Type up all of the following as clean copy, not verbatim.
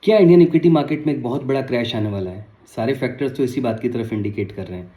क्या Indian equity market में एक बहुत बड़ा क्रैश आने वाला है? सारे फैक्टर्स तो इसी बात की तरफ इंडिकेट कर रहे हैं।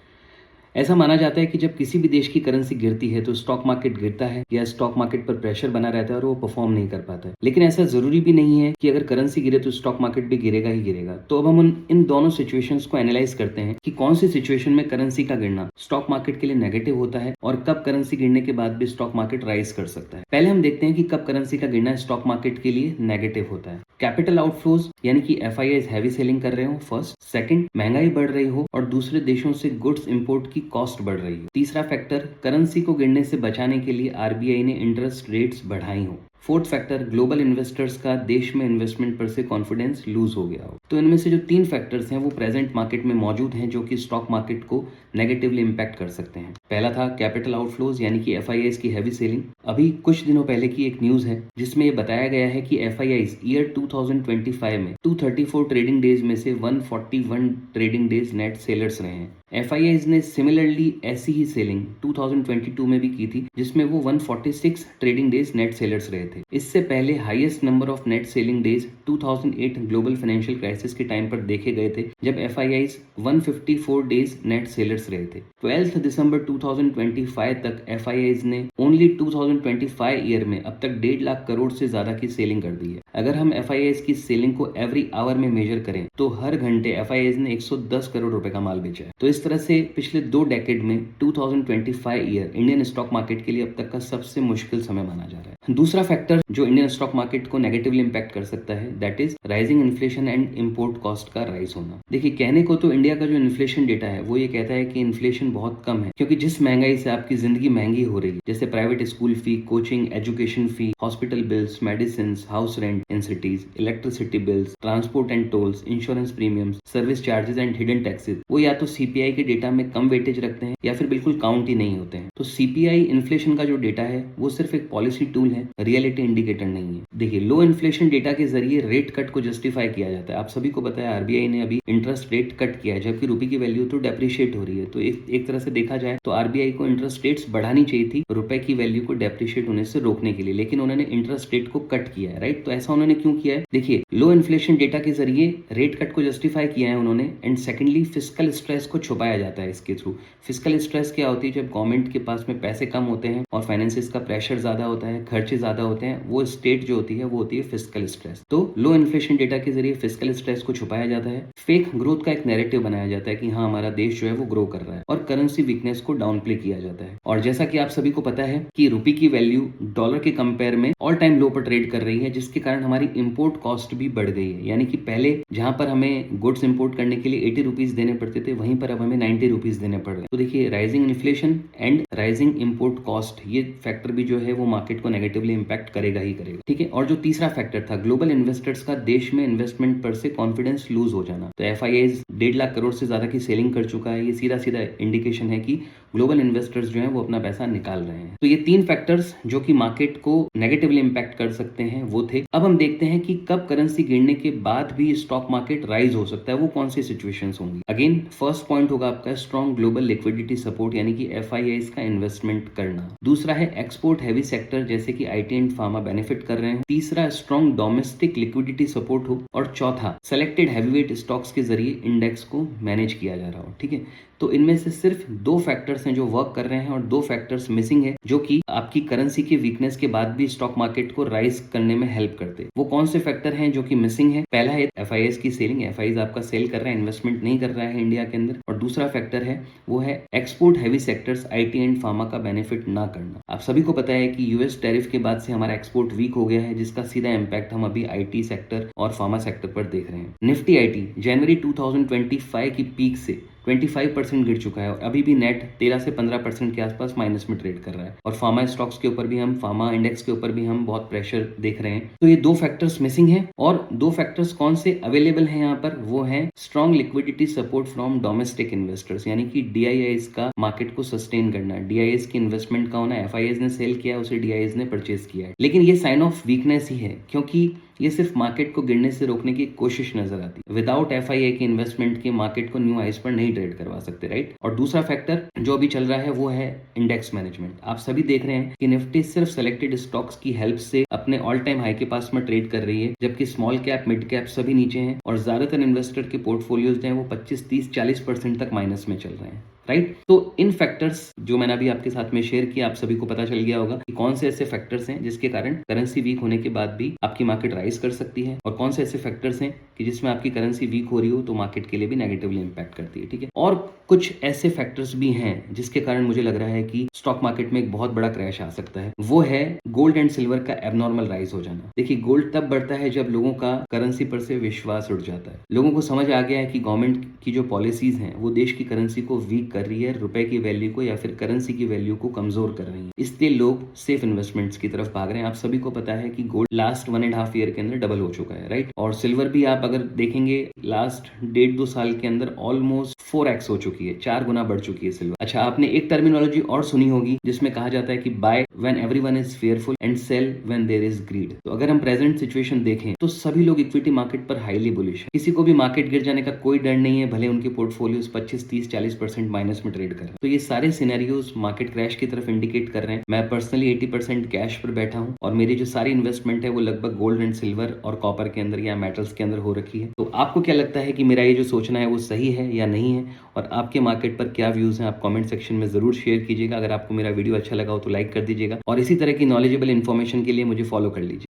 ऐसा माना जाता है कि जब किसी भी देश की करेंसी गिरती है तो स्टॉक मार्केट गिरता है या स्टॉक मार्केट पर प्रेशर बना रहता है और वो परफॉर्म नहीं कर पाता है। लेकिन ऐसा जरूरी भी नहीं है कि अगर करेंसी गिरे तो स्टॉक मार्केट भी गिरेगा ही गिरेगा। तो अब हम इन दोनों सिचुएशंस को एनालाइज करते हैं कि कौन सी सिचुएशन में करेंसी का गिरना स्टॉक मार्केट के लिए नेगेटिव होता है और कब करेंसी गिरने के बाद भी स्टॉक मार्केट राइज कर सकता है। पहले हम देखते हैं कि कब करेंसी का गिरना स्टॉक मार्केट के लिए नेगेटिव होता है। कैपिटल आउटफ्लोज यानी कि एफआईआईज हैवी सेलिंग कर रहे हो फर्स्ट, सेकंड महंगाई बढ़ रही हो और दूसरे देशों से गुड्स इंपोर्ट की कॉस्ट बढ़ रही हो। तीसरा फैक्टर करेंसी को गिरने से बचाने के लिए आरबीआई ने इंटरेस्ट रेट्स बढ़ाई हो। फोर्थ फैक्टर ग्लोबल इन्वेस्टर्स का देश में इन्वेस्टमेंट पर से कॉन्फिडेंस लूज हो गया हो। तो इनमें से जो तीन फैक्टर्स हैं वो प्रेजेंट मार्केट में मौजूद हैं जो कि स्टॉक मार्केट को नेगेटिवली इंपैक्ट कर सकते हैं। पहला था कैपिटल आउटफ्लोज यानी कि एफआईआईज की हैवी सेलिंग। अभी कुछ दिनों पहले की एक न्यूज है जिसमें ये बताया गया है कि एफआईआईज ईयर 2025 में 234 ट्रेडिंग डेज में से 141 ट्रेडिंग डेज नेट सेलर्स रहे हैं। एफआईआईज ने सिमिलरली ऐसी ही सेलिंग 2022 में भी की थी जिसमें वो 146 ट्रेडिंग डेज नेट सेलर्स रहे थे। इससे पहले highest number of net selling days 2008 global financial crisis के टाइम पर देखे गए थे जब एफआईआईज 154 डेज नेट सेलर्स रहे थे। 12 दिसंबर 2025 तक एफआईआईज ने ओनली 2025 ईयर में अब तक 1.5 लाख करोड़ से ज्यादा की सेलिंग कर दी है। अगर हम एफआईआईज की सेलिंग को एवरी आवर में मेजर करें तो हर घंटे एफआईआईज ने 110 करोड़ रुपए का माल बेचा है। तो इस तरह से पिछले 2 डेकेड में 2025 ईयर इंडियन स्टॉक मार्केट के लिए अब तक का सबसे मुश्किल समय माना जा रहा है। दूसरा फैक्टर जो इंडियन स्टॉक मार्केट को नेगेटिवली इंपैक्ट कर सकता है that is rising inflation and import cost का राइज होना। देखिए, कहने को तो इंडिया का जो इन्फ्लेशन डेटा है वो ये कहता है कि इन्फ्लेशन बहुत कम है क्योंकि जिस महंगाई से आपकी जिंदगी महंगी हो रही है जैसे private school fee, coaching, education fee, hospital bills, medicine, house rent in cities, electricity bills, transport and tolls, insurance premiums, service charges and hidden taxes, वो या तो सीपीआई के डेटा में कम वेटेज रखते हैं या फिर बिल्कुल काउंट ही नहीं होते हैं। तो सीपीआई इन्फ्लेशन का जो डेटा है वो सिर्फ एक पॉलिसी टूल है, रियलिटी इंडिकेटर नहीं है। देखिए, लो इन्फ्लेशन डेटा के जरिए रेट कट को जस्टिफाई किया जाता है। आप सभी को पता है आरबीआई ने अभी इंटरेस्ट रेट कट किया है जबकि रुपए की वैल्यू तो डेप्रिशिएट हो रही है। तो एक तरह से देखा जाए तो आरबीआई को इंटरेस्ट रेट्स बढ़ानी चाहिए थी रुपए की वैल्यू को डेप्रिशिएट होने से रोकने के लिए, लेकिन उन्होंने इंटरेस्ट रेट को कट किया है। राइट, तो ऐसा उन्होंने क्यों किया है? देखिए, लो इन्फ्लेशन डेटा के जरिए रेट कट को जस्टिफाई किया है उन्होंने एंड सेकेंडली फिस्कल स्ट्रेस को छुपाया जाता है इसके थ्रू। फिस्कल स्ट्रेस क्या होती है? जब गवर्नमेंट के पास में पैसे कम होते हैं और फाइनेंसिस का प्रेशर ज्यादा होता है, खर्चे ज्यादा होते हैं, वो स्टेट जो होती है वो होती है फिस्कल स्ट्रेस। तो लो इन्फ्लेशन डेटा के जरिए फिस्कल स्ट्रेस को छुपाया जाता है। फेक ग्रोथ का एक नैरेटिव बनाया जाता है कि हाँ हमारा देश जो है वो ग्रो कर रहा है और करेंसी वीकनेस को डाउन प्ले किया जाता है। और जैसा कि आप सभी को पता है कि रुपए की वैल्यू डॉलर के कंपेयर में ऑल टाइम लो पर ट्रेड कर रही है जिसके कारण हमारी इंपोर्ट कॉस्ट भी बढ़ गई है। यानी कि पहले जहां पर हमें गुड्स इंपोर्ट करने के लिए 80 रुपीज देने पड़ते थे वहीं पर अब हमें 90 रुपीज देने पड़ रहे हैं। तो देखिए, rising inflation and rising import cost ये फैक्टर भी जो है वो मार्केट को नेगेटिवली इंपैक्ट करेगा ही करेगा। ठीक है, और जो तीसरा फैक्टर था ग्लोबल इन्वेस्टर्स का देश में इन्वेस्टमेंट पर से कॉन्फिडेंस लूज हो जाना। तो एफआईआईज 1.5 लाख करोड़ से ज्यादा की सेलिंग कर चुका है। ये सीधा सीधा इंडिकेशन है कि ग्लोबल इन्वेस्टर्स जो है वो अपना पैसा निकाल रहे हैं। तो ये तीन फैक्टर्स जो कि मार्केट को नेगेटिवली इंपैक्ट कर सकते हैं वो थे। अब हम देखते हैं कि कब करेंसी गिरने के बाद भी स्टॉक मार्केट राइज हो सकता है, वो कौन सी सिचुएशंस होंगी। अगेन, फर्स्ट पॉइंट होगा आपका स्ट्रॉन्ग ग्लोबल लिक्विडिटी सपोर्ट यानी कि एफआईआईज का इन्वेस्टमेंट करना। दूसरा है एक्सपोर्ट हैवी सेक्टर जैसे कि आईटी एंड फार्मा बेनिफिट कर रहे हैं। तीसरा स्ट्रॉन्ग डोमेस्टिक लिक्विडिटी सपोर्ट हो और चौथा सेलेक्टेड हैवीवेट स्टॉक्स के जरिए इंडेक्स को मैनेज किया जा रहा हो। ठीक है, तो इनमें से सिर्फ 2 फैक्टर्स हैं जो वर्क कर रहे हैं और 2 फैक्टर्स मिसिंग है जो कि आपकी करेंसी की वीकनेस के बाद भी स्टॉक मार्केट को राइज करने में हेल्प करते हैं। वो कौन से फैक्टर हैं जो कि मिसिंग है? पहला है एफआईआईज की सेलिंग, एफआईआईज आपका सेल कर रहा है, इन्वेस्टमेंट नहीं कर रहा है इंडिया के अंदर। और दूसरा फैक्टर है वो है export heavy sectors IT and pharma का बेनिफिट ना करना। आप सभी को पता है कि यूएस टैरिफ के बाद से हमारा एक्सपोर्ट वीक हो गया है जिसका सीधा इंपैक्ट हम अभी आईटी सेक्टर और फार्मा सेक्टर पर देख रहे हैं। निफ्टी आईटी जनवरी 2025 की पीक से 25% गिर चुका है और अभी भी नेट 13 से 15% के आसपास माइनस में ट्रेड कर रहा है। और फार्मा स्टॉक्स के ऊपर भी हम, फार्मा इंडेक्स के ऊपर भी हम बहुत प्रेशर देख रहे हैं। तो ये 2 फैक्टर्स मिसिंग हैं और 2 फैक्टर्स कौन से अवेलेबल हैं यहाँ पर? वो है strong liquidity support from domestic investors यानी कि डीआईआईज का मार्केट को सस्टेन करना है। डीआईआईज की इन्वेस्टमेंट का होना है, एफआईआईज ने सेल किया, उसे डीआईआईज ने परचेज किया है। लेकिन ये साइन ऑफ वीकनेस ही है क्योंकि ये सिर्फ मार्केट को गिरने से रोकने की कोशिश नजर आती है। विदाउट एफआईए के इन्वेस्टमेंट के मार्केट को न्यू हाइस पर नहीं ट्रेड करवा सकते, राइट। और दूसरा फैक्टर जो अभी चल रहा है वो है इंडेक्स मैनेजमेंट। आप सभी देख रहे हैं कि निफ्टी सिर्फ सेलेक्टेड स्टॉक्स की हेल्प से अपने ऑल टाइम हाई के पास में ट्रेड कर रही है, जबकि स्मॉल कैप, मिड कैप सभी नीचे हैं और ज्यादातर इन्वेस्टर के पोर्टफोलियोज जो है वो 25, 30, 40% तक माइनस में चल रहे हैं, राइट। तो इन फैक्टर्स जो मैंने अभी आपके साथ में शेयर किया, आप सभी को पता चल गया होगा कि कौन से ऐसे फैक्टर्स हैं जिसके कारण करेंसी वीक होने के बाद भी आपकी मार्केट राइज कर सकती है, और कौन से ऐसे फैक्टर्स हैं कि जिसमें आपकी करेंसी वीक हो रही हो तो मार्केट के लिए भी नेगेटिवली इंपैक्ट करती है, ठीक है। और कुछ ऐसे फैक्टर्स भी हैं जिसके कारण मुझे लग रहा है कि स्टॉक मार्केट में एक बहुत बड़ा क्रैश आ सकता है। वो है गोल्ड एंड सिल्वर का एबनॉर्मल राइज हो जाना। देखिए, गोल्ड तब बढ़ता है जब लोगों का करेंसी पर से विश्वास उठ जाता है। लोगों को समझ आ गया है कि गवर्नमेंट की जो पॉलिसीज हैं वो देश की करेंसी को वीक कर रही है, रुपए की वैल्यू को या फिर करेंसी की वैल्यू को कमजोर कर रही है। इसलिए लोग सेफ इन्वेस्टमेंट्स की तरफ भाग रहे हैं। आप सभी को पता है कि गोल्ड लास्ट 1.5 ईयर के अंदर डबल हो चुका है, राइट। और सिल्वर भी आप अगर देखेंगे लास्ट 1.5-2 साल के अंदर ऑलमोस्ट 4x हो चुकी है, 4 गुना बढ़ चुकी है सिल्वर। अच्छा, आपने एक टर्मिनोलॉजी और सुनी होगी जिसमें कहा जाता है कि buy when everyone is fearful and sell when there is greed. तो अगर हम प्रेजेंट सिचुएशन देखें तो सभी लोग इक्विटी मार्केट पर हाईली बुलिश है। किसी को भी मार्केट गिर जाने का कोई डर नहीं है, भले उनके पोर्टफोलियोज 25, 30, 40% माइनस में ट्रेड कर रहे हैं। तो ये सारे सिनेरियोज मार्केट क्रैश की तरफ इंडिकेट कर रहे हैं। मैं पर्सनली 80% कैश पर बैठा हूं और मेरी जो सारी इन्वेस्टमेंट है वो लगभग गोल्ड एंड सिल्वर और कॉपर के अंदर या मेटल्स के अंदर हो रखी है। तो आपको क्या लगता है कि मेरा ये जो सोचना है वो सही है या नहीं है, और आपके मार्केट पर क्या व्यूज हैं, आप कमेंट सेक्शन में जरूर शेयर कीजिएगा। अगर आपको मेरा वीडियो अच्छा लगा हो तो लाइक कर दीजिएगा, और इसी तरह की नॉलेजेबल इन्फॉर्मेशन के लिए मुझे फॉलो कर लीजिए।